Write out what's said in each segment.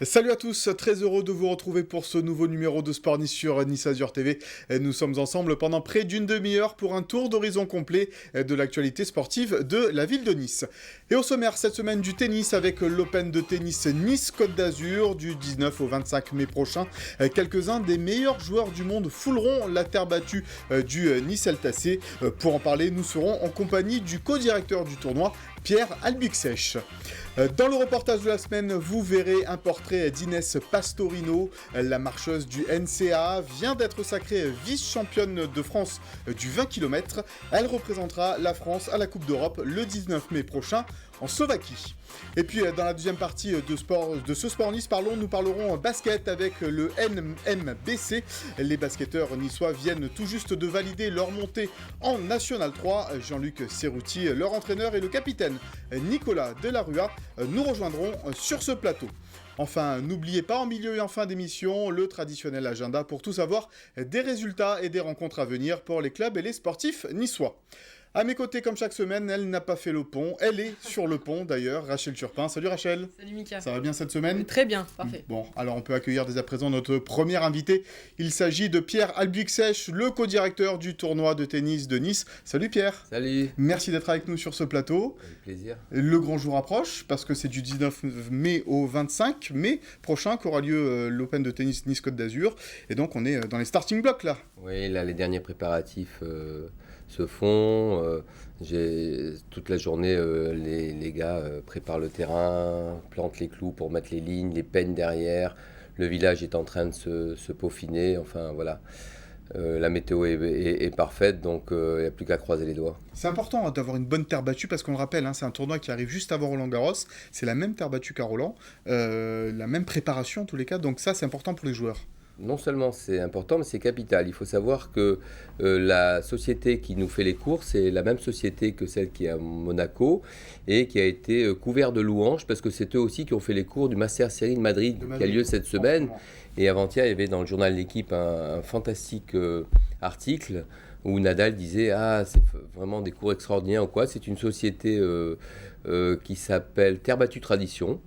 Salut à tous, très heureux de vous retrouver pour ce nouveau numéro de Sport Nice sur Nice Azur TV. Nous sommes ensemble pendant près d'une demi-heure pour un tour d'horizon complet de l'actualité sportive de la ville de Nice. Et au sommaire cette semaine du tennis avec l'Open de tennis Nice-Côte d'Azur du 19 au 25 mai prochain. Quelques-uns des meilleurs joueurs du monde fouleront la terre battue du Nice LTC. Pour en parler, nous serons en compagnie du co-directeur du tournoi, Pierre Albuxech. Dans le reportage de la semaine, vous verrez un portrait d'Inès Pastorino. La marcheuse du NCA vient d'être sacrée vice-championne de France du 20 km. Elle représentera la France à la Coupe d'Europe le 19 mai prochain en Slovaquie. Et puis dans la deuxième partie de ce Sport Nice, nous parlerons basket avec le NMBC. Les basketteurs niçois viennent tout juste de valider leur montée en National 3. Jean-Luc Serrouti, leur entraîneur, et le capitaine Nicolas Delarua nous rejoindront sur ce plateau. Enfin, n'oubliez pas en milieu et en fin d'émission le traditionnel agenda pour tout savoir des résultats et des rencontres à venir pour les clubs et les sportifs niçois. À mes côtés, comme chaque semaine, elle n'a pas fait le pont. Elle est sur le pont, d'ailleurs, Rachel Turpin. Salut Rachel. Salut Mika. Ça va bien cette semaine ? Très bien, parfait. Bon, alors on peut accueillir dès à présent notre premier invité. Il s'agit de Pierre Albuxech, le co-directeur du tournoi de tennis de Nice. Salut Pierre. Salut. Merci d'être avec nous sur ce plateau. Avec plaisir. Le grand jour approche, parce que c'est du 19 mai au 25 mai prochain qu'aura lieu l'Open de tennis Nice-Côte d'Azur. Et donc on est dans les starting blocks là. Oui, là les derniers préparatifs se font. Toute la journée, les gars préparent le terrain, plantent les clous pour mettre les lignes, les peignent derrière. Le village est en train de se peaufiner. Enfin voilà. La météo est parfaite, donc il n'y a plus qu'à croiser les doigts. C'est important d'avoir une bonne terre battue, parce qu'on le rappelle, c'est un tournoi qui arrive juste avant Roland-Garros. C'est la même terre battue qu'à Roland, la même préparation en tous les cas, donc ça c'est important pour les joueurs. Non seulement c'est important, mais c'est capital. Il faut savoir que la société qui nous fait les cours, c'est la même société que celle qui est à Monaco et qui a été couverte de louanges, parce que c'est eux aussi qui ont fait les cours du Master Series de Madrid qui a lieu cette semaine. Et avant-hier, il y avait dans le journal L'Équipe un fantastique article où Nadal disait « Ah, c'est vraiment des cours extraordinaires ou quoi ». C'est une société qui s'appelle Terre Battue Tradition.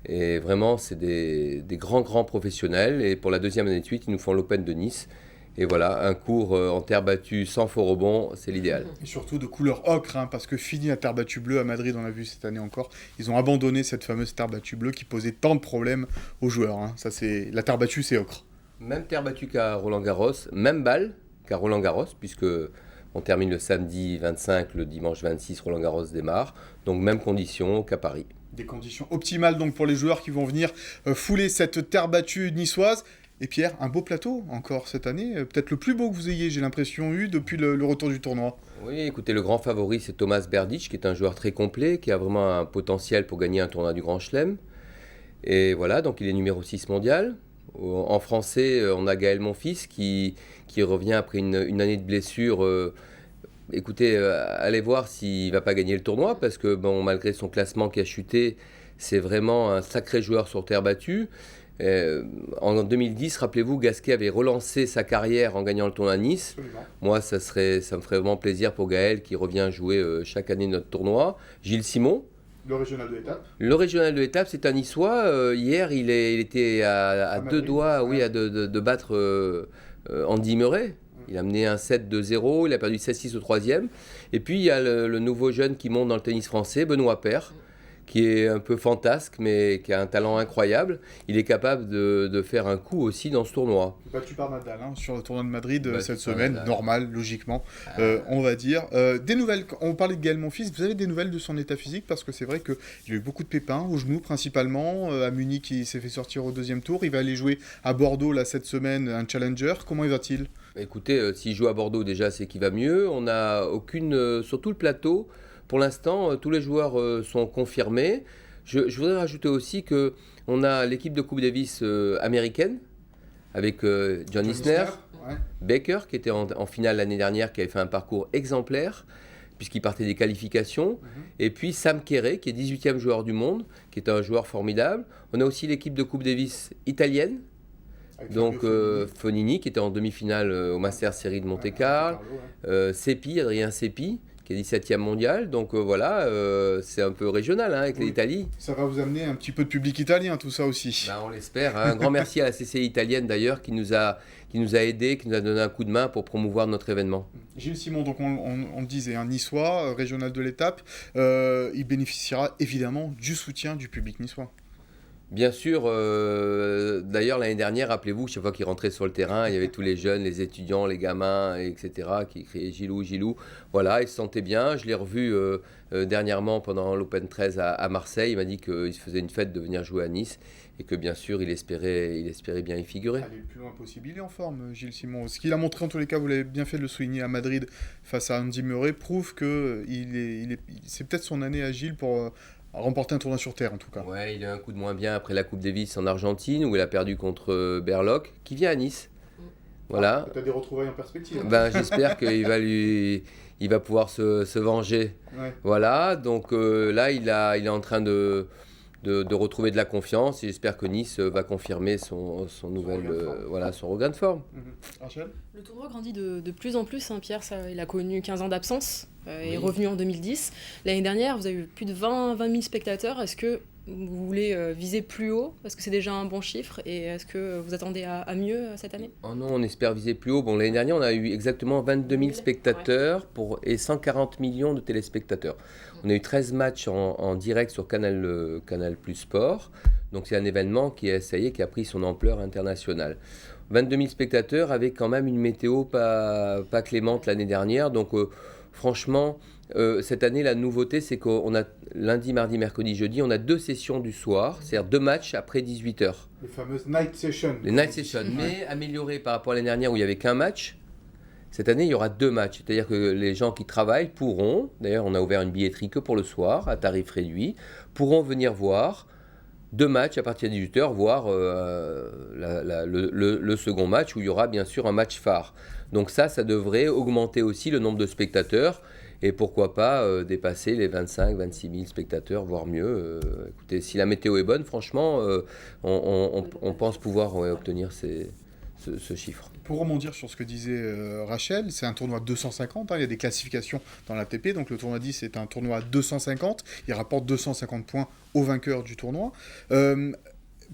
Et vraiment, c'est des grands professionnels. Et pour la deuxième année de suite, ils nous font l'Open de Nice. Et voilà, un cours en terre battue sans faux rebond, c'est l'idéal. Et surtout de couleur ocre, parce que fini la terre battue bleue à Madrid, on l'a vu cette année encore, ils ont abandonné cette fameuse terre battue bleue qui posait tant de problèmes aux joueurs. Ça, c'est... La terre battue, c'est ocre. Même terre battue qu'à Roland-Garros, même balle qu'à Roland-Garros, puisque on termine le samedi 25, le dimanche 26, Roland-Garros démarre. Donc même conditions qu'à Paris. Des conditions optimales donc pour les joueurs qui vont venir fouler cette terre battue niçoise. Et Pierre, un beau plateau encore cette année, peut-être le plus beau que vous ayez, j'ai l'impression, eu depuis le retour du tournoi. Oui, écoutez, le grand favori, c'est Thomas Berdych, qui est un joueur très complet, qui a vraiment un potentiel pour gagner un tournoi du Grand Chelem. Et voilà, donc il est numéro 6 mondial. En français, on a Gaël Monfils, qui revient après une année de blessure. Écoutez, allez voir s'il ne va pas gagner le tournoi, parce que bon, malgré son classement qui a chuté, c'est vraiment un sacré joueur sur terre battue. En 2010, rappelez-vous, Gasquet avait relancé sa carrière en gagnant le tournoi à Nice. Absolument. Moi, ça me ferait vraiment plaisir pour Gaël, qui revient jouer chaque année notre tournoi. Gilles Simon. Le régional de l'étape. Le régional de l'étape, c'est un Niçois. Hier, il était à deux doigts de battre Andy Murray. Il a mené un 7-2-0, il a perdu 7-6 au troisième. Et puis, il y a le nouveau jeune qui monte dans le tennis français, Benoît Paire, qui est un peu fantasque, mais qui a un talent incroyable. Il est capable de faire un coup aussi dans ce tournoi. Battu par Nadal sur le tournoi de Madrid cette semaine, normal, logiquement, on va dire. Des nouvelles, on parlait de Gaël Monfils, vous avez des nouvelles de son état physique? Parce que c'est vrai qu'il y a eu beaucoup de pépins, au genou principalement. À Munich, il s'est fait sortir au deuxième tour. Il va aller jouer à Bordeaux là, cette semaine, un challenger. Comment il va-t-il? Écoutez, s'il joue à Bordeaux, déjà, c'est qu'il va mieux. On n'a aucune... sur tout le plateau, pour l'instant, tous les joueurs sont confirmés. Je voudrais rajouter aussi qu'on a l'équipe de Coupe Davis américaine, avec John Isner, Baker, qui était en finale l'année dernière, qui avait fait un parcours exemplaire, puisqu'il partait des qualifications. Et puis Sam Querrey, qui est 18e joueur du monde, qui est un joueur formidable. On a aussi l'équipe de Coupe Davis italienne, donc Fonini, qui était en demi-finale au Master Series de Monte-Carlo. Seppi, Adrien Seppi, qui est 17e mondial. Donc voilà, c'est un peu régional avec l'Italie. Ça va vous amener un petit peu de public italien, tout ça aussi. Ben, on l'espère. Un grand merci à la CCI italienne d'ailleurs qui nous a aidés, qui nous a donné un coup de main pour promouvoir notre événement. Gilles Simon, donc on le disait, un niçois, régional de l'étape, il bénéficiera évidemment du soutien du public niçois. Bien sûr, d'ailleurs l'année dernière, rappelez-vous, chaque fois qu'il rentrait sur le terrain, il y avait tous les jeunes, les étudiants, les gamins, etc., qui criaient Gilou, Gilou. Voilà, il se sentait bien. Je l'ai revu dernièrement pendant l'Open 13 à Marseille. Il m'a dit qu'il se faisait une fête de venir jouer à Nice et que bien sûr, il espérait bien y figurer. Aller le plus loin possible, il est en forme, Gilles Simon. Ce qu'il a montré, en tous les cas, vous l'avez bien fait de le souligner à Madrid face à Andy Murray, prouve que c'est peut-être son année à Gilles pour remporter un tournoi sur terre, en tout cas. Ouais, il a un coup de moins bien après la Coupe Davis en Argentine, où il a perdu contre Berloc, qui vient à Nice. Voilà. Peut-être des retrouvailles en perspective. Ben, j'espère qu'il va pouvoir se venger. Ouais. Voilà, donc là, il est en train de retrouver de la confiance et j'espère que Nice va confirmer son regain de forme. Rachel ? Le tournoi grandit de plus en plus, hein, Pierre. Il a connu 15 ans d'absence, est revenu en 2010. L'année dernière, vous avez eu plus de 20 000 spectateurs. Est-ce que vous voulez viser plus haut? Est-ce que c'est déjà un bon chiffre? Et est-ce que vous attendez à mieux cette année? Oh non, on espère viser plus haut. Bon, l'année dernière, on a eu exactement 22 000 spectateurs et 140 millions de téléspectateurs. On a eu 13 matchs en direct sur Canal Plus Sport. Donc c'est un événement qui a pris son ampleur internationale. 22 000 spectateurs avec quand même une météo pas clémente l'année dernière. Donc franchement, cette année, la nouveauté, c'est qu'on a lundi, mardi, mercredi, jeudi, on a 2 sessions du soir, c'est-à-dire 2 matchs après 18h. Les fameuses night sessions. Les night sessions, mais améliorées par rapport à l'année dernière où il n'y avait qu'un match. Cette année, il y aura 2 matchs, c'est-à-dire que les gens qui travaillent pourront, d'ailleurs on a ouvert une billetterie que pour le soir, à tarif réduit, pourront venir voir 2 matchs à partir de 18h, voire le second match où il y aura bien sûr un match phare. Donc ça devrait augmenter aussi le nombre de spectateurs et pourquoi pas dépasser les 25-26 000 spectateurs, voire mieux. Écoutez, si la météo est bonne, franchement, on pense pouvoir obtenir ce chiffre. Pour rebondir sur ce que disait Rachel, c'est un tournoi 250, il y a des classifications dans l'ATP, donc le tournoi 10 est un tournoi à 250, il rapporte 250 points au vainqueur du tournoi.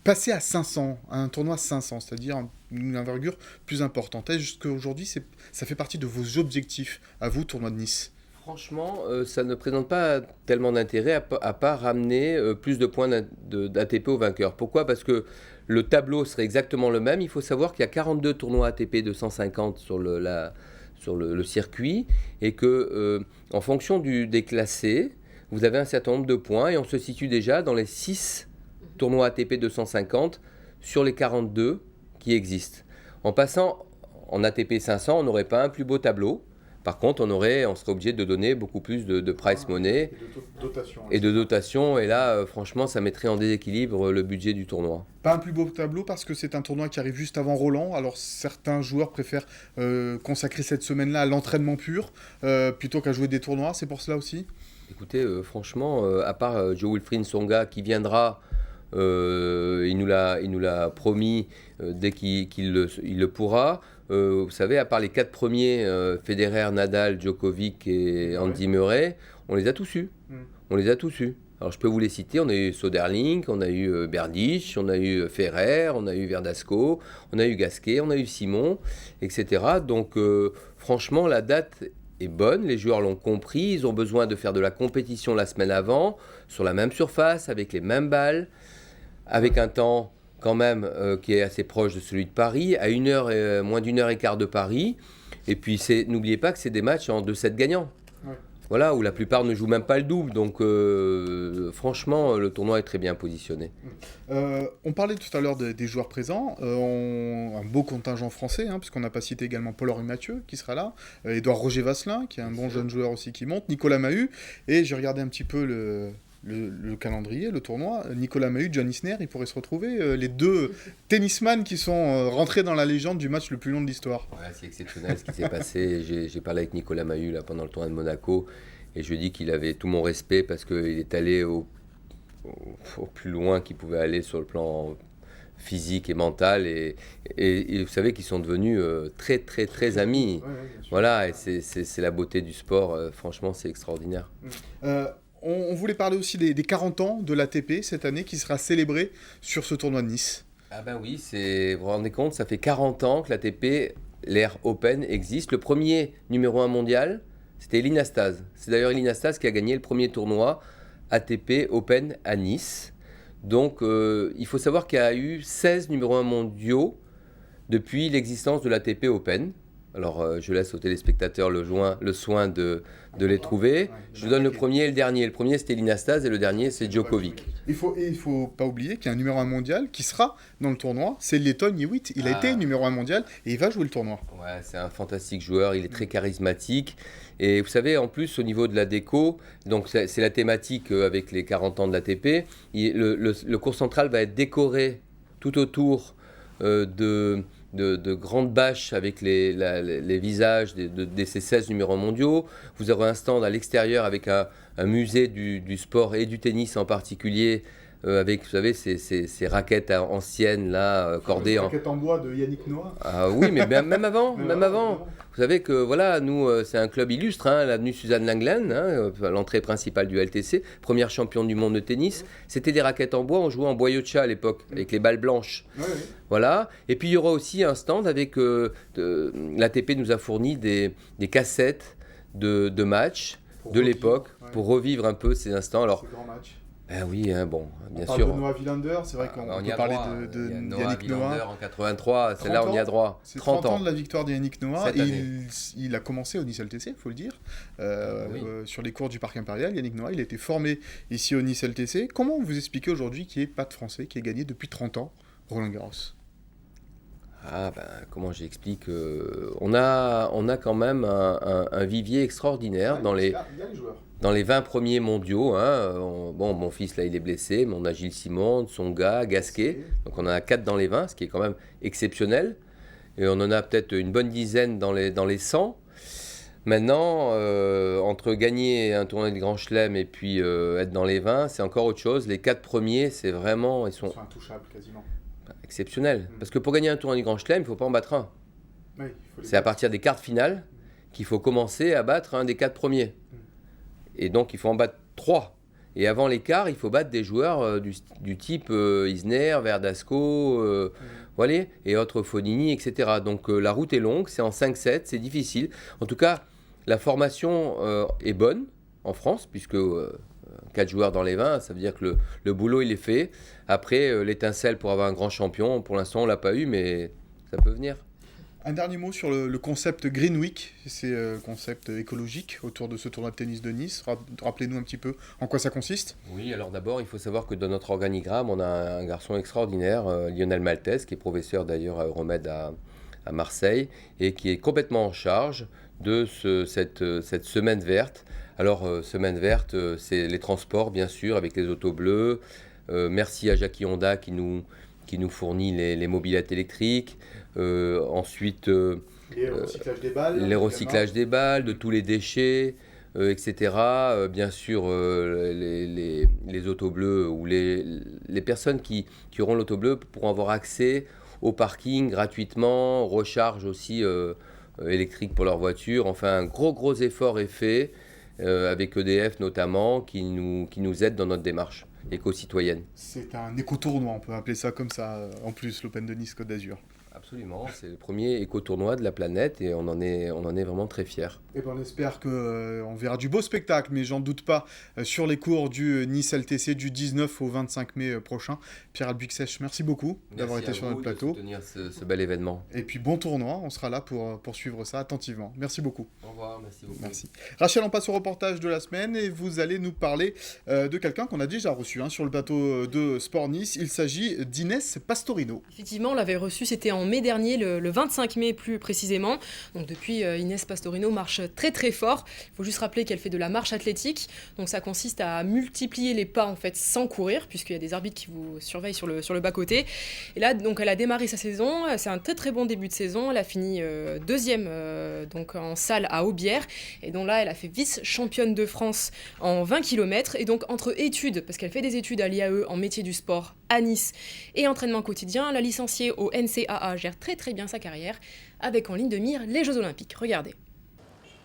Passer à 500, un tournoi 500, c'est-à-dire une envergure plus importante, est-ce qu'aujourd'hui ça fait partie de vos objectifs à vous, tournoi de Nice ? Franchement, ça ne présente pas tellement d'intérêt à part ramener plus de points d'ATP au vainqueur. Pourquoi ? Parce que le tableau serait exactement le même. Il faut savoir qu'il y a 42 tournois ATP 250 sur le circuit et que en fonction des classés, vous avez un certain nombre de points et on se situe déjà dans les 6 tournois ATP 250 sur les 42 qui existent. En passant en ATP 500, on n'aurait pas un plus beau tableau. Par contre, on serait obligé de donner beaucoup plus de prize money et de dotation. Et là, franchement, ça mettrait en déséquilibre le budget du tournoi. Pas un plus beau tableau parce que c'est un tournoi qui arrive juste avant Roland. Alors certains joueurs préfèrent consacrer cette semaine-là à l'entraînement pur plutôt qu'à jouer des tournois. C'est pour cela aussi ? Écoutez, franchement, à part Jo-Wilfried Tsonga qui viendra, il nous l'a promis dès qu'il le pourra. Vous savez, à part les 4 premiers, Federer, Nadal, Djokovic et Andy Murray, on les a tous eus. On les a tous eus. Alors je peux vous les citer, on a eu Soderling, on a eu Berdych, on a eu Ferrer, on a eu Verdasco, on a eu Gasquet, on a eu Simon, etc. Donc franchement, la date est bonne, les joueurs l'ont compris, ils ont besoin de faire de la compétition la semaine avant, sur la même surface, avec les mêmes balles, avec un temps quand même qui est assez proche de celui de Paris, à moins d'1h15 de Paris. Et puis n'oubliez pas que c'est des matchs en 2-7 gagnants. Ouais. Voilà, où la plupart ne jouent même pas le double. Donc franchement, le tournoi est très bien positionné. On parlait tout à l'heure des joueurs présents. Un beau contingent français, puisqu'on n'a pas cité également Paul-Henri Mathieu qui sera là. Édouard Roger Vasselin, qui est un bon jeune joueur aussi qui monte. Nicolas Mahut. Et j'ai regardé un petit peu le calendrier, le tournoi. Nicolas Mahut, John Isner, ils pourraient se retrouver, les 2 tennisman qui sont rentrés dans la légende du match le plus long de l'histoire. Ouais, c'est exceptionnel ce qui s'est passé. J'ai parlé avec Nicolas Mahut là, pendant le tournoi de Monaco et je lui ai dit qu'il avait tout mon respect parce qu'il est allé au plus loin qu'il pouvait aller sur le plan physique et mentale. Et vous savez qu'ils sont devenus très, très, très amis. Ouais, bien sûr. Voilà, et c'est la beauté du sport. Franchement, c'est extraordinaire. On voulait parler aussi des 40 ans de l'ATP cette année qui sera célébré sur ce tournoi de Nice. Ah ben oui, vous vous rendez compte, ça fait 40 ans que l'ATP, l'Air Open, existe. Le premier numéro 1 mondial, c'était Elie Nastase. C'est d'ailleurs Elie Nastase qui a gagné le premier tournoi ATP Open à Nice. Donc il faut savoir qu'il y a eu 16 numéros 1 mondiaux depuis l'existence de l'ATP Open. Alors je laisse aux téléspectateurs le soin de les trouver. Je vous donne le premier et le dernier. Le premier c'était Elie Nastase et le dernier c'est Djokovic. Il faut pas oublier qu'il y a un numéro 1 mondial qui sera dans le tournoi, c'est Lleyton Hewitt. Il a été numéro 1 mondial et il va jouer le tournoi. Ouais, c'est un fantastique joueur, il est très charismatique. Et vous savez, en plus, au niveau de la déco, donc c'est la thématique avec les 40 ans de l'ATP, le cours central va être décoré tout autour de grandes bâches avec les visages de ces 16 numéros mondiaux. Vous aurez un stand à l'extérieur avec un musée du sport et du tennis en particulier, avec, vous savez, ces raquettes anciennes là, cordées en... raquettes en bois de Yannick Noah. Ah oui, mais même avant, même avant. Vous savez que voilà, nous, c'est un club illustre, hein, l'avenue Suzanne Lenglen, l'entrée principale du LTC, première championne du monde de tennis. C'était des raquettes en bois, on jouait en boyotcha à l'époque, avec les balles blanches. Ouais. Voilà. Et puis il y aura aussi un stand avec l'ATP nous a fourni des cassettes de matchs de l'époque pour revivre un peu ces instants. Alors, ces grands matchs. Ben oui, hein, bon, bien on sûr. parle de Noah Vilander, c'est vrai qu'on peut parler de Yannick Noah. En 83, c'est là on y a droit. C'est 30 ans de la victoire de Yannick Noah. Cette année. Il a commencé au Nice LTC, il faut le dire, Oui. sur les cours du Parc Impérial. Yannick Noah, il a été formé ici au Nice LTC. Comment vous expliquez aujourd'hui qu'il n'y ait pas de Français qui ait gagné depuis 30 ans Roland Garros? Ah ben, comment j'explique on a quand même un vivier extraordinaire dans les... Il y a les joueurs. Dans les 20 premiers mondiaux, hein, bon, mon fils, là, il est blessé, mais on a Gilles Simon, Tsonga, Gasquet. Donc, on en a 4 dans les 20, ce qui est quand même exceptionnel. Et on en a peut-être une bonne dizaine dans les 100. Maintenant, entre gagner un tournoi de Grand Chelem et puis être dans les 20, c'est encore autre chose. Les 4 premiers, c'est vraiment... Ils sont intouchables, quasiment. exceptionnels. Parce que pour gagner un tournoi de Grand Chelem, il ne faut pas en battre un. Oui, c'est à partir des quarts de finale qu'il faut commencer à battre un des 4 premiers. Et donc, il faut en battre 3. Et avant les quarts, il faut battre des joueurs du type Isner, Verdasco, voilà, et autres Fonini, etc. Donc, la route est longue, c'est en 5-7, c'est difficile. En tout cas, la formation est bonne en France, puisque 4 joueurs dans les 20, ça veut dire que le boulot, il est fait. Après, l'étincelle pour avoir un grand champion, pour l'instant, on ne l'a pas eu, mais ça peut venir. Un dernier mot sur le concept Green Week, c'est un concept écologique autour de ce tournoi de tennis de Nice. Rappelez-nous un petit peu en quoi ça consiste. Oui, alors d'abord, il faut savoir que dans notre organigramme, on a un garçon extraordinaire, Lionel Maltese, qui est professeur d'ailleurs à Euromède à Marseille, et qui est complètement en charge de cette semaine verte. Alors, semaine verte, c'est les transports, bien sûr, avec les autos bleues. Merci à Jackie Honda qui nous fournit les mobylettes électriques. Ensuite, les recyclages des balles. Les recyclages des balles, de tous les déchets, etc. Bien sûr, les autos bleues ou les personnes qui auront l'auto bleue pourront avoir accès au parking gratuitement, recharge aussi électrique pour leur voiture. Enfin, un gros effort est fait avec EDF notamment qui nous aide dans notre démarche éco-citoyenne. C'est un éco-tournoi, on peut appeler ça comme ça, en plus, l'Open de Nice Côte d'Azur. Absolument, c'est le premier éco-tournoi de la planète et on en est vraiment très fiers. Et ben on espère qu'on verra du beau spectacle, mais j'en doute pas, sur les cours du Nice LTC du 19 au 25 mai prochain. Pierre Albuxech, merci beaucoup d'avoir été sur notre plateau. Merci à vous de soutenir ce bel événement. Et puis bon tournoi, on sera là pour suivre ça attentivement. Merci beaucoup. Au revoir, merci beaucoup. Merci. Rachel, on passe au reportage de la semaine et vous allez nous parler de quelqu'un qu'on a déjà reçu sur le plateau de Sport Nice. Il s'agit d'Inès Pastorino. Effectivement, on l'avait reçu, c'était en en mai dernier, le 25 mai plus précisément. Donc depuis, Inès Pastorino marche très très fort. Il faut juste rappeler qu'elle fait de la marche athlétique. Donc ça consiste à multiplier les pas en fait sans courir, puisqu'il y a des arbitres qui vous surveillent sur le bas-côté. Et là, donc, elle a démarré sa saison. C'est un très très bon début de saison. Elle a fini deuxième donc en salle à Aubière. Et donc là, elle a fait vice-championne de France en 20 km. Et donc entre études, parce qu'elle fait des études à l'IAE en métier du sport à Nice et entraînement quotidien, la licenciée au NCAA gère très très bien sa carrière, avec en ligne de mire les Jeux Olympiques. Regardez.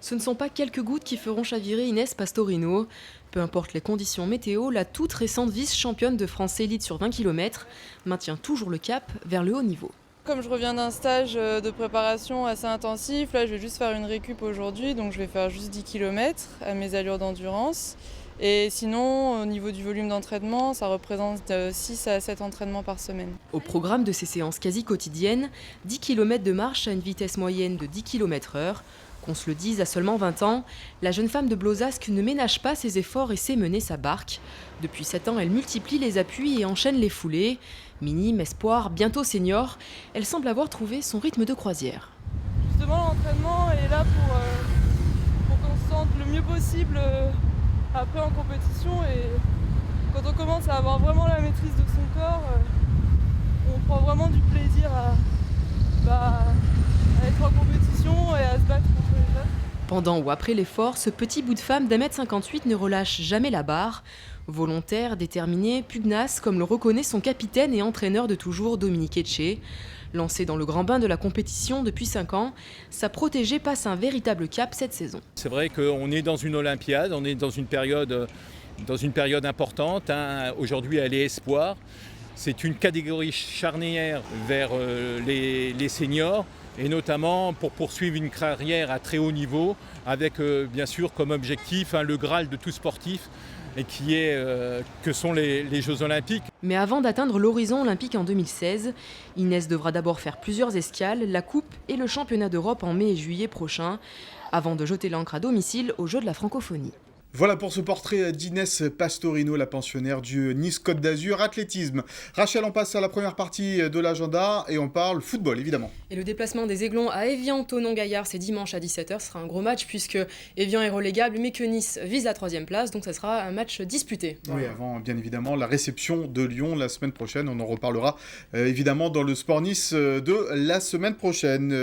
Ce ne sont pas quelques gouttes qui feront chavirer Inès Pastorino. Peu importe les conditions météo, la toute récente vice-championne de France élite sur 20 km maintient toujours le cap vers le haut niveau. Comme je reviens d'un stage de préparation assez intensif, là je vais juste faire une récup aujourd'hui, donc je vais faire juste 10 km à mes allures d'endurance. Et sinon, au niveau du volume d'entraînement, ça représente 6 à 7 entraînements par semaine. Au programme de ces séances quasi quotidiennes, 10 km de marche à une vitesse moyenne de 10 km/h. Qu'on se le dise, à seulement 20 ans, la jeune femme de Blozasque ne ménage pas ses efforts et sait mener sa barque. Depuis 7 ans, elle multiplie les appuis et enchaîne les foulées. Minime, espoir, bientôt senior, elle semble avoir trouvé son rythme de croisière. Justement, l'entraînement est là pour qu'on se sente le mieux possible après en compétition. Et quand on commence à avoir vraiment la maîtrise de son corps, on prend vraiment du plaisir à être en compétition et à se battre contre les jeunes. Pendant ou après l'effort, ce petit bout de femme d'1m58 ne relâche jamais la barre. Volontaire, déterminé, pugnace, comme le reconnaît son capitaine et entraîneur de toujours, Dominique Etche. Lancé dans le grand bain de la compétition depuis 5 ans, sa protégée passe un véritable cap cette saison. C'est vrai qu'on est dans une Olympiade, on est dans une période importante. Aujourd'hui, elle est espoir. C'est une catégorie charnière vers les seniors, et notamment pour poursuivre une carrière à très haut niveau, avec bien sûr comme objectif le Graal de tout sportif, et que sont les Jeux Olympiques. Mais avant d'atteindre l'horizon olympique en 2016, Inès devra d'abord faire plusieurs escales, la Coupe et le Championnat d'Europe en mai et juillet prochains, avant de jeter l'ancre à domicile aux Jeux de la Francophonie. Voilà pour ce portrait d'Inès Pastorino, la pensionnaire du Nice Côte d'Azur Athlétisme. Rachel, on passe à la première partie de l'agenda et on parle football, évidemment. Et le déplacement des Aiglons à Évian-Thonon-Gaillard, c'est dimanche à 17h. Ce sera un gros match puisque Évian est relégable, mais que Nice vise la 3e place. Donc ça sera un match disputé. Oui, avant, bien évidemment, la réception de Lyon la semaine prochaine. On en reparlera évidemment dans le Sport Nice de la semaine prochaine.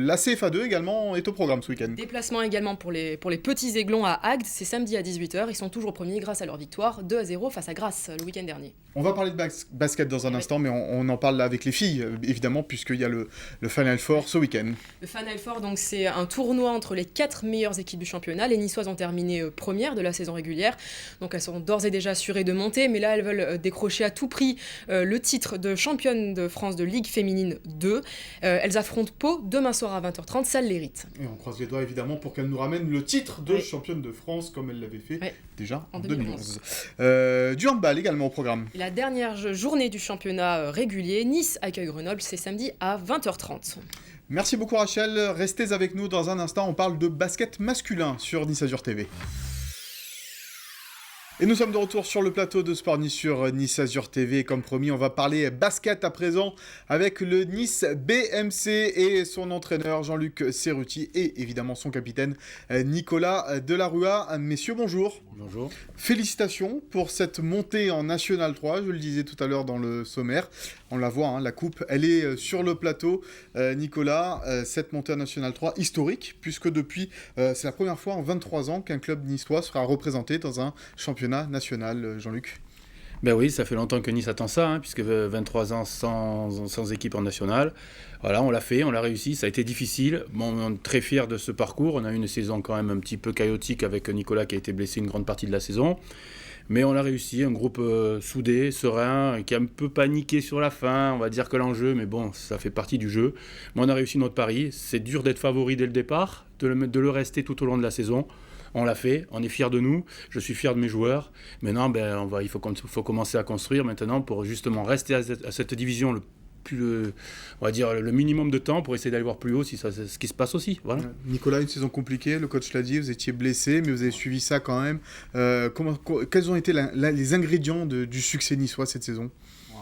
La CFA2 également est au programme ce week-end. Déplacement également pour les petits Aiglons à Agde. C'est samedi à 18h. Ils sont toujours premiers grâce à leur victoire 2-0 face à Grasse le week-end dernier. On va parler de basket dans un instant, mais on en parle là avec les filles, évidemment, puisqu'il y a le Final Four ce week-end. Le Final Four, donc, c'est un tournoi entre les 4 meilleures équipes du championnat. Les Niçoises ont terminé premières de la saison régulière, donc elles sont d'ores et déjà assurées de monter, mais là elles veulent décrocher à tout prix le titre de championne de France de Ligue féminine 2. Elles affrontent Pau demain soir à 20h30, ça l'hérite. Et on croise les doigts évidemment pour qu'elle nous ramène le titre de championne de France comme elle l'avait fait déjà en 2011. Du handball également au programme. La dernière journée du championnat régulier, Nice accueille Grenoble, c'est samedi à 20h30. Merci beaucoup Rachel, restez avec nous dans un instant, on parle de basket masculin sur Nice Azur TV. Et nous sommes de retour sur le plateau de Sport Nice sur Nice Azur TV. Comme promis, on va parler basket à présent avec le Nice BMC et son entraîneur Jean-Luc Cerruti et évidemment son capitaine Nicolas Delarua. Messieurs, bonjour. Bonjour. Félicitations pour cette montée en National 3, je le disais tout à l'heure dans le sommaire. On la voit, la coupe, elle est sur le plateau. Nicolas, cette montée en National 3 historique, puisque depuis, c'est la première fois en 23 ans qu'un club niçois sera représenté dans un championnat national, Jean-Luc. Ben oui, ça fait longtemps que Nice attend ça, puisque 23 ans sans équipe en nationale. Voilà, on l'a fait, on l'a réussi, ça a été difficile. Bon, on est très fiers de ce parcours. On a eu une saison quand même un petit peu chaotique avec Nicolas qui a été blessé une grande partie de la saison. Mais on l'a réussi, un groupe soudé, serein, qui a un peu paniqué sur la fin. On va dire que l'enjeu, mais bon, ça fait partie du jeu. Mais on a réussi notre pari. C'est dur d'être favori dès le départ, de le rester tout au long de la saison. On l'a fait, on est fiers de nous, je suis fier de mes joueurs. Maintenant, il faut commencer à construire maintenant pour justement rester à cette division on va dire le minimum de temps pour essayer d'aller voir plus haut si ça, c'est ce qui se passe aussi. Voilà. Nicolas, une saison compliquée, le coach l'a dit, vous étiez blessé, mais vous avez suivi ça quand même. Quels ont été les ingrédients du succès niçois cette saison ?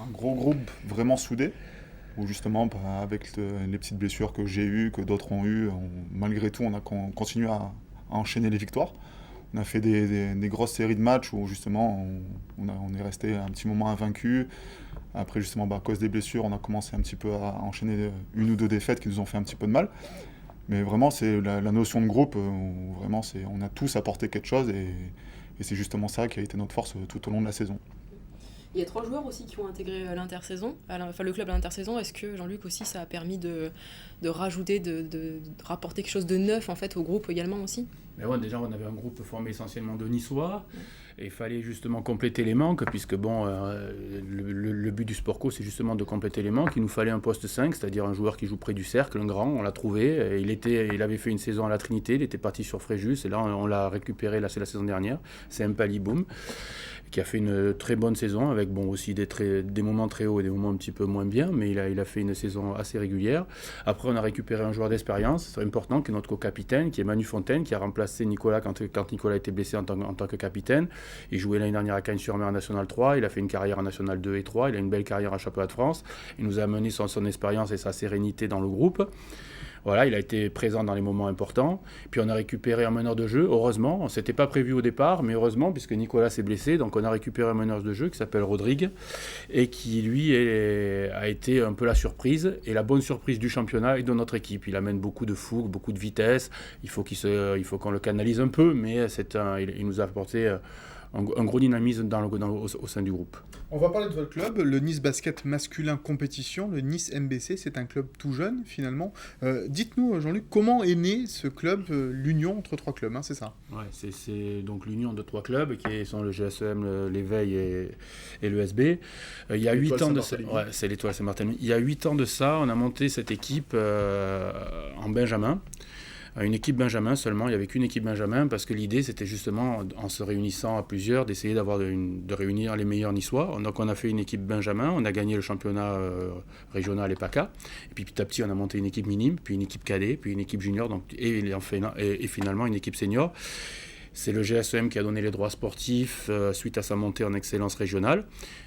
Un gros groupe vraiment soudé. où justement, avec les petites blessures que j'ai eues, que d'autres ont eues, malgré tout, on a continué à enchaîner les victoires. On a fait des grosses séries de matchs où justement on est resté un petit moment invaincu. Après justement à cause des blessures, on a commencé un petit peu à enchaîner une ou deux défaites qui nous ont fait un petit peu de mal. Mais vraiment c'est la notion de groupe où vraiment on a tous apporté quelque chose et c'est justement ça qui a été notre force tout au long de la saison. Il y a 3 joueurs aussi qui ont intégré l'intersaison, le club à l'intersaison. Est-ce que Jean-Luc aussi ça a permis de rajouter, de rapporter quelque chose de neuf en fait au groupe également aussi? Mais ouais, déjà on avait un groupe formé essentiellement de Niçois et il fallait justement compléter les manques puisque le but du Sportco c'est justement de compléter les manques. Il nous fallait un poste 5, c'est-à-dire un joueur qui joue près du cercle, un grand, on l'a trouvé. Il avait fait une saison à la Trinité, il était parti sur Fréjus et là on l'a récupéré, là c'est la saison dernière, c'est un Paliboum qui a fait une très bonne saison avec aussi des moments très hauts et des moments un petit peu moins bien, mais il a fait une saison assez régulière. Après, on a récupéré un joueur d'expérience, c'est important, qui est notre co-capitaine, qui est Manu Fontaine, qui a remplacé Nicolas quand Nicolas était blessé en tant que capitaine. Il jouait l'année dernière à Cagnes-sur-Mer en National 3, il a fait une carrière en National 2 et 3, il a une belle carrière en championnat de France. Il nous a amené son expérience et sa sérénité dans le groupe. Voilà, il a été présent dans les moments importants. Puis on a récupéré un meneur de jeu, heureusement. C'était pas prévu au départ, mais heureusement, puisque Nicolas s'est blessé. Donc on a récupéré un meneur de jeu qui s'appelle Rodrigue et qui, lui, a été un peu la surprise et la bonne surprise du championnat et de notre équipe. Il amène beaucoup de fougue, beaucoup de vitesse. Il faut qu'on le canalise un peu, mais il nous a apporté un gros dynamisme au sein du groupe. On va parler de votre club, le Nice Basket Masculin Compétition, le Nice MBC, c'est un club tout jeune finalement. Dites-nous Jean-Luc, comment est né ce club, l'union entre 3 clubs, c'est ça? Ouais, c'est donc l'union de 3 clubs qui sont le GSEM, l'Éveil et l'ESB. Il y a 8 ans de ça, c'est l'Étoile Saint-Barthélemy. Il y a 8 ans de ça, on a monté cette équipe en Benjamin. Une équipe Benjamin seulement, il n'y avait qu'une équipe Benjamin parce que l'idée c'était justement en se réunissant à plusieurs d'essayer de réunir les meilleurs Niçois. Donc on a fait une équipe Benjamin, on a gagné le championnat régional EPACA et puis petit à petit on a monté une équipe minime, puis une équipe cadet, puis une équipe junior et finalement une équipe senior. C'est le GSEM qui a donné les droits sportifs suite à sa montée en excellence régionale.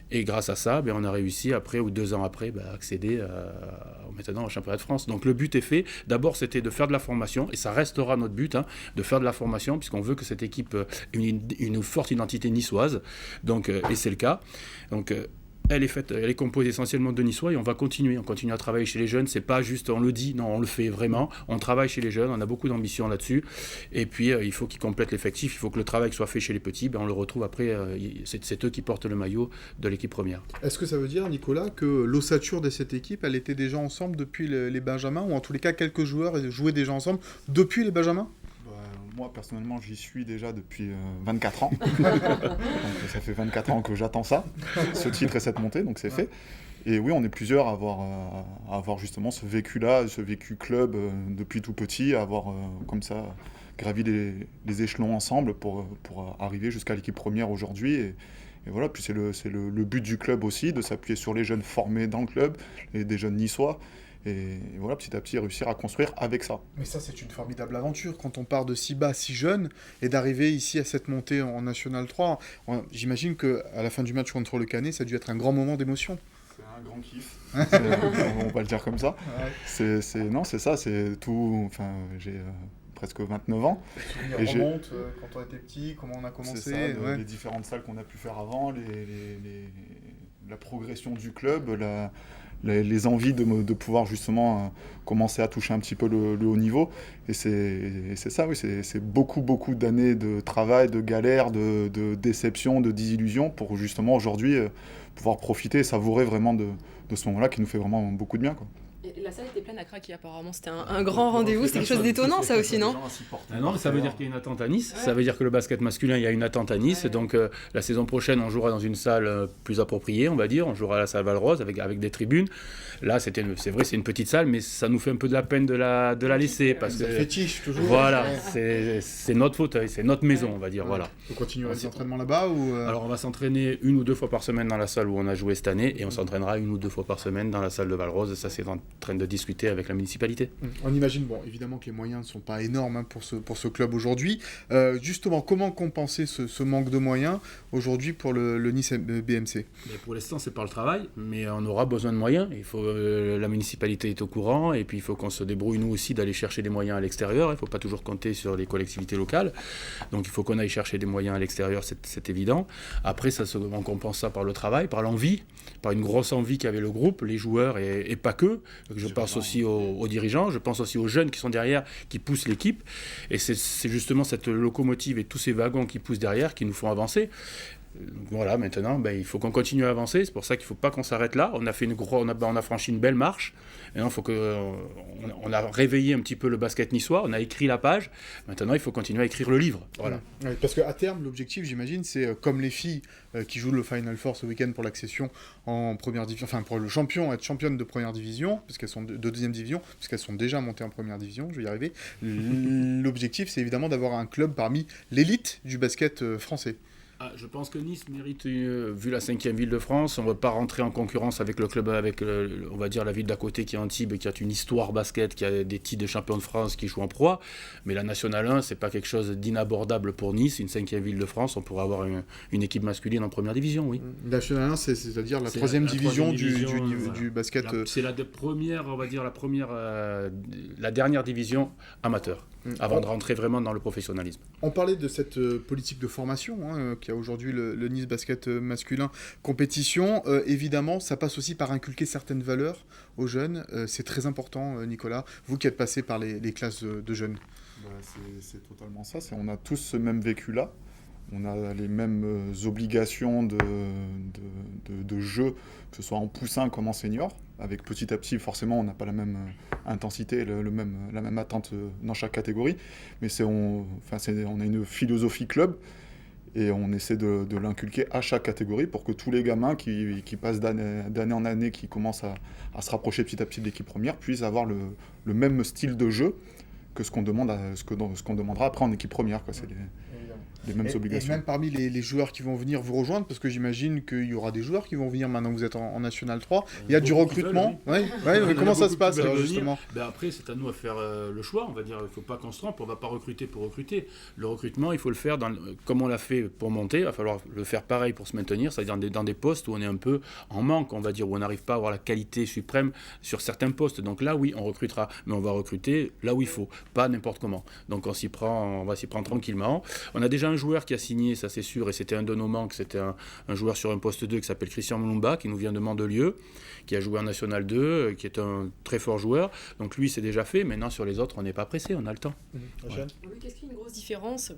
Et grâce à ça, on a réussi, après ou 2 ans après, accéder maintenant au championnat de France. Donc le but est fait. D'abord, c'était de faire de la formation, et ça restera notre but, de faire de la formation, puisqu'on veut que cette équipe ait une forte identité niçoise. Donc, et c'est le cas. Donc, elle est composée essentiellement de Niçois et on continue à travailler chez les jeunes. C'est pas juste on le dit, non, on le fait vraiment. On travaille chez les jeunes, on a beaucoup d'ambition là-dessus. Et puis il faut qu'ils complètent l'effectif, il faut que le travail soit fait chez les petits. On le retrouve après, c'est eux qui portent le maillot de l'équipe première. Est-ce que ça veut dire, Nicolas, que l'ossature de cette équipe, elle était déjà ensemble depuis les Benjamins, ou en tous les cas quelques joueurs jouaient déjà ensemble depuis les Benjamins? Moi, personnellement, j'y suis déjà depuis 24 ans. Donc, ça fait 24 ans que j'attends ça, ce titre et cette montée, donc c'est fait. Et oui, on est plusieurs à avoir justement ce vécu-là, ce vécu club depuis tout petit, à avoir comme ça gravi les échelons ensemble pour arriver jusqu'à l'équipe première aujourd'hui. Et voilà, puis c'est le but du club aussi, de s'appuyer sur les jeunes formés dans le club, et des jeunes niçois. Et voilà, petit à petit, réussir à construire avec ça. Mais ça, c'est une formidable aventure, quand on part de si bas, si jeune, et d'arriver ici à cette montée en National 3. J'imagine qu'à la fin du match contre le Canet, ça a dû être un grand moment d'émotion. C'est un grand kiff, on va le dire comme ça. Ouais. C'est ça, c'est tout... Enfin, j'ai presque 29 ans. Et remonte quand on était petit, comment on a commencé. C'est ça, les différentes salles qu'on a pu faire avant, la progression du club, les envies de pouvoir justement commencer à toucher un petit peu le haut niveau. Et c'est ça, oui, c'est beaucoup d'années de travail, de galère, de déception, de désillusion pour justement aujourd'hui pouvoir profiter et savourer vraiment de ce moment-là qui nous fait vraiment beaucoup de bien, quoi. Et la salle était pleine à craquer apparemment, c'était un grand rendez-vous, c'était quelque chose d'étonnant ça aussi, non? Non, ça veut dire qu'il y a une attente à Nice, ça veut dire que le basket masculin, il y a une attente à Nice, donc la saison prochaine on jouera dans une salle plus appropriée, on va dire, on jouera à la salle Val-Rose avec des tribunes. Là c'est vrai, c'est une petite salle, mais ça nous fait un peu de la peine de la laisser, parce que... fétiche, toujours. Voilà, c'est notre fauteuil, c'est notre maison, on va dire, voilà. On continuera les entraînements là-bas ou Alors on va s'entraîner 1 ou 2 fois par semaine dans la salle où on a joué cette année, et on s'entraînera 1 ou 2 fois par semaine dans la salle de Val-Rose, ça c'est train de discuter avec la municipalité. On imagine, bon, évidemment que les moyens ne sont pas énormes hein, pour ce club aujourd'hui. Justement, comment compenser ce manque de moyens aujourd'hui pour le Nice BMC? Mais pour l'instant, c'est pas le travail, mais on aura besoin de moyens. Il faut, la municipalité est au courant, et puis il faut qu'on se débrouille nous aussi d'aller chercher des moyens à l'extérieur. Il ne faut pas toujours compter sur les collectivités locales. Donc il faut qu'on aille chercher des moyens à l'extérieur, c'est évident. Après, on compense ça par le travail, par l'envie, par une grosse envie qu'avait le groupe, les joueurs et pas que. Je pense aussi aux dirigeants, je pense aussi aux jeunes qui sont derrière, qui poussent l'équipe. Et c'est justement cette locomotive et tous ces wagons qui poussent derrière qui nous font avancer. Voilà, maintenant, il faut qu'on continue à avancer. C'est pour ça qu'il ne faut pas qu'on s'arrête là. On a franchi une belle marche. Maintenant, on a réveillé un petit peu le basket niçois. On a écrit la page. Maintenant, il faut continuer à écrire le livre. Voilà. Ouais, parce qu'à terme, l'objectif, j'imagine, c'est comme les filles qui jouent le Final Four ce week-end pour l'accession en première division, enfin pour le champion, être championne de première division, parce qu'elles sont de deuxième division, parce qu'elles sont déjà montées en première division. Je vais y arriver. L'objectif, c'est évidemment d'avoir un club parmi l'élite du basket français. Je pense que Nice mérite, vu la 5e ville de France, on ne va pas rentrer en concurrence avec le club, on va dire la ville d'à côté qui est Antibes, qui a une histoire basket, qui a des titres de champion de France, qui joue en proie. Mais la Nationale 1, c'est pas quelque chose d'inabordable pour Nice. Une 5e ville de France, on pourrait avoir une équipe masculine en première division, oui. Nationale 1, c'est-à-dire la troisième division du basket. C'est la première, on va dire la dernière division amateur. Avant de rentrer vraiment dans le professionnalisme. On parlait de cette politique de formation qui a aujourd'hui le Nice Basket masculin compétition. Évidemment, ça passe aussi par inculquer certaines valeurs aux jeunes. C'est très important, Nicolas, vous qui êtes passé par les classes de jeunes. C'est totalement ça. On a tous ce même vécu-là. On a les mêmes obligations de jeu, que ce soit en poussin comme en senior. Avec petit à petit, forcément, on n'a pas la même intensité, la même attente dans chaque catégorie. Mais on a une philosophie club et on essaie de l'inculquer à chaque catégorie pour que tous les gamins qui passent d'année en année, qui commencent à se rapprocher petit à petit de l'équipe première, puissent avoir le même style de jeu que ce qu'on demandera après en équipe première, quoi. C'est les mêmes obligations. Et même parmi les joueurs qui vont venir vous rejoindre, parce que j'imagine qu'il y aura des joueurs qui vont venir maintenant que vous êtes en National 3. Il y a du recrutement. Comment ça se passe alors, justement? Après, c'est à nous à faire le choix. On va dire, il ne faut pas qu'on se trompe. On ne va pas recruter pour recruter. Le recrutement, il faut le faire comme on l'a fait pour monter. Il va falloir le faire pareil pour se maintenir, c'est-à-dire dans des postes où on est un peu en manque, on va dire, où on n'arrive pas à avoir la qualité suprême sur certains postes. Donc là, oui, on recrutera. Mais on va recruter là où il faut, pas n'importe comment. Donc on va s'y prendre tranquillement. On a déjà un joueur qui a signé, ça c'est sûr, et c'était un de nos manques, c'était un joueur sur un poste 2 qui s'appelle Christian Moulumba, qui nous vient de Mandelieu, qui a joué en National 2, qui est un très fort joueur. Donc lui, c'est déjà fait. Maintenant, sur les autres, on n'est pas pressé, on a le temps. Oui, qu'est-ce qu'il y a une grosse différence,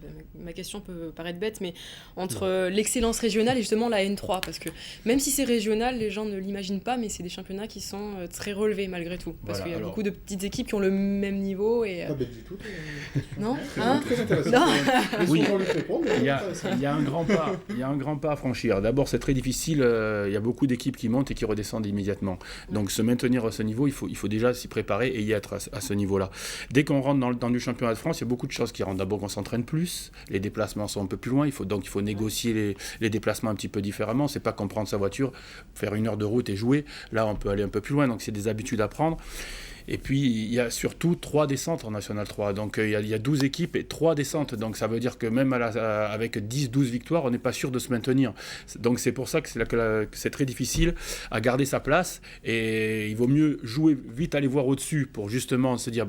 ma question peut paraître bête, mais entre l'excellence régionale et justement la N3, parce que même si c'est régional, les gens ne l'imaginent pas, mais c'est des championnats qui sont très relevés malgré tout, parce qu'il y a beaucoup de petites équipes qui ont le même niveau. Et, pas bête du tout. Non, très intéressant. Non. Oui. Il y a un grand pas à franchir. D'abord, c'est très difficile. Il y a beaucoup d'équipes qui montent et qui redescendent immédiatement. Donc, se maintenir à ce niveau, il faut déjà s'y préparer et y être à ce niveau-là. Dès qu'on rentre dans du championnat de France, il y a beaucoup de choses qui rentrent. D'abord, on s'entraîne plus. Les déplacements sont un peu plus loin. Il faut négocier les déplacements un petit peu différemment. C'est pas comme prendre sa voiture, faire 1 heure de route et jouer. Là, on peut aller un peu plus loin. Donc, c'est des habitudes à prendre. Et puis, il y a surtout 3 descentes en National 3. Donc, il y a 12 équipes et 3 descentes. Donc, ça veut dire que même avec 10-12 victoires, on n'est pas sûr de se maintenir. Donc, c'est pour ça que c'est très difficile à garder sa place. Et il vaut mieux jouer vite, aller voir au-dessus pour justement se dire,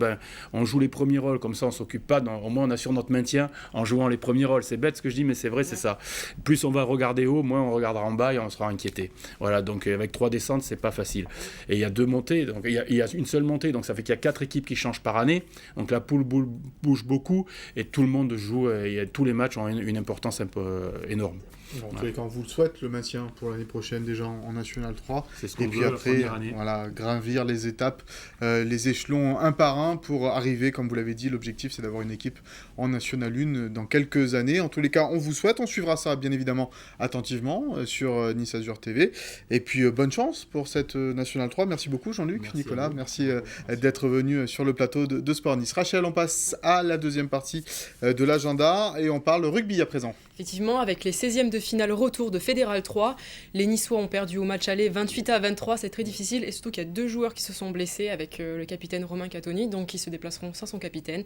on joue les premiers rôles, comme ça, on ne s'occupe pas. Au moins, on assure notre maintien en jouant les premiers rôles. C'est bête ce que je dis, mais c'est vrai, c'est ça. Plus on va regarder haut, moins on regardera en bas et on sera inquiété. Voilà, donc avec 3 descentes, c'est pas facile. Et il y a 2 montées. Donc, il y a une seule montée. Donc ça fait qu'il y a 4 équipes qui changent par année. Donc la poule bouge beaucoup et tout le monde joue. Et tous les matchs ont une importance un peu énorme. En tous les cas, on vous le souhaite, le maintien pour l'année prochaine déjà en National 3. C'est ce qu'on et puis veut, après, la première année. gravir les étapes, les échelons un par un pour arriver, comme vous l'avez dit, l'objectif c'est d'avoir une équipe en National 1 dans quelques années. En tous les cas, on vous souhaite, on suivra ça bien évidemment attentivement sur Nice Azur TV. Et puis bonne chance pour cette National 3. Merci beaucoup Jean-Luc, merci Nicolas, merci d'être venu sur le plateau de Sport Nice. Rachel, on passe à la deuxième partie de l'agenda et on parle rugby à présent. Effectivement, avec les 16e de finale retour de Fédéral 3, les Niçois ont perdu au match aller 28-23, c'est très difficile, et surtout qu'il y a 2 joueurs qui se sont blessés avec le capitaine Romain Catoni, donc ils se déplaceront sans son capitaine.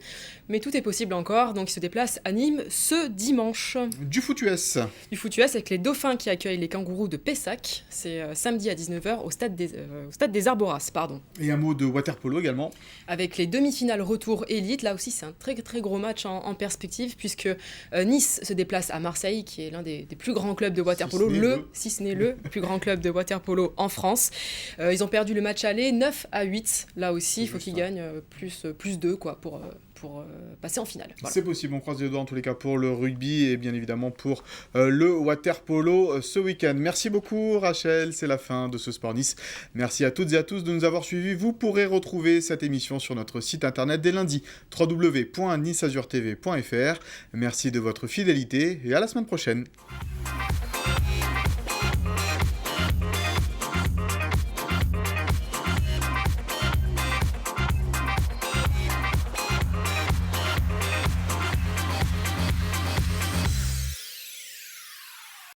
Mais tout est possible encore, donc ils se déplacent à Nîmes ce dimanche. Du foot US. Du foot US avec les Dauphins qui accueillent les Kangourous de Pessac, c'est samedi à 19h au stade des Arboras, pardon. Et un mot de water-polo également. Avec les demi-finales retour élite, là aussi c'est un très très gros match en perspective, puisque Nice se déplace à Marseille, qui est l'un des plus grands clubs de water-polo, si ce n'est le plus grand club de water-polo en France. Ils ont perdu le match aller 9-8, là aussi il faut qu'ils gagnent plus 2 quoi, pour passer en finale. Voilà. C'est possible, on croise les doigts en tous les cas pour le rugby et bien évidemment pour le water-polo ce week-end. Merci beaucoup Rachel, c'est la fin de ce Sport Nice. Merci à toutes et à tous de nous avoir suivis. Vous pourrez retrouver cette émission sur notre site internet dès lundi, www.niceazurtv.fr. Merci de votre fidélité et à la semaine prochaine.